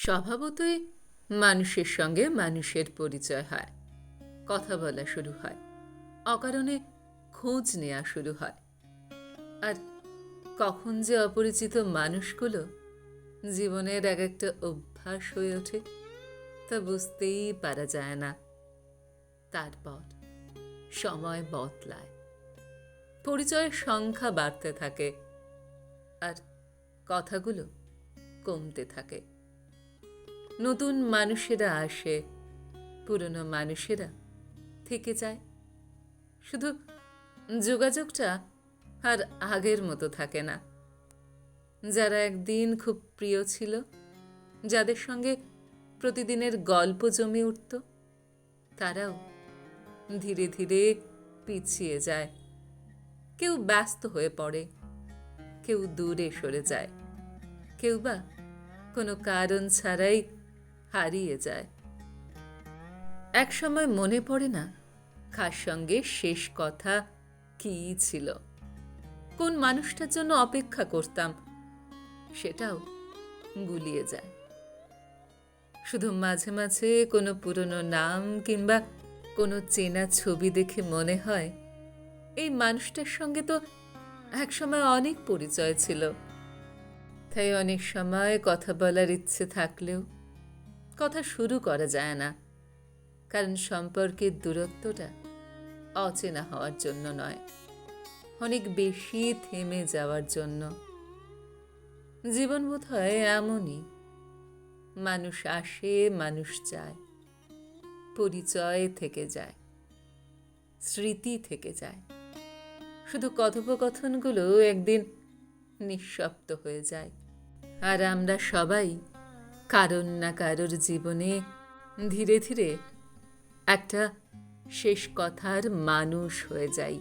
স্বভাবতই মানুষের সঙ্গে মানুষের পরিচয় হয়, কথা বলা শুরু হয়, অকারণে খোঁজ নেওয়া শুরু হয়। আর কখন যে অপরিচিত মানুষগুলো জীবনের এক একটা অভ্যাস হয়ে ওঠে তা বুঝতেই পারা যায় না। তারপর সময় বদলায়, পরিচয়ের সংখ্যা বাড়তে থাকে আর কথাগুলো কমতে থাকে। নতুন মানুষেরা আসে, পুরনো মানুষেরা থেকে যায়, শুধু যোগাযোগটা আর আগের মতো থাকে না। যারা একদিন খুব প্রিয় ছিল, যাদের সঙ্গে প্রতিদিনের গল্প জমে উঠত, তারাও ধীরে ধীরে পিছিয়ে যায়। কেউ ব্যস্ত হয়ে পড়ে, কেউ দূরে সরে যায়, কেউ বা কোনো কারণ ছাড়াই হারিয়ে যায়। এক সময় মনে পড়ে না কার সঙ্গে শেষ কথা কী ছিল, কোন মানুষটার জন্য অপেক্ষা করতাম, সেটাও গুলিয়ে যায়। শুধু মাঝে মাঝে কোনো পুরনো নাম কিংবা কোনো চেনা ছবি দেখে মনে হয় এই মানুষটার সঙ্গে তো একসময় অনেক পরিচয় ছিল। তাই অনেক সময় কথা বলার ইচ্ছে থাকলেও কথা শুরু করা যায় না, কারণ সম্পর্কের দূরত্বটা অচেনা হওয়ার জন্য নয়, অনেক বেশি থেমে যাওয়ার জন্য। জীবন বোধহয় এমনই, মানুষ আসে, মানুষ যায়, পরিচয় থেকে যায়, স্মৃতি থেকে যায়, শুধু কথোপকথনগুলো একদিন নিঃশব্দ হয়ে যায়। আর আমরা সবাই কারোর না কারোর জীবনে ধীরে ধীরে একটা শেষ কথার মানুষ হয়ে যাই।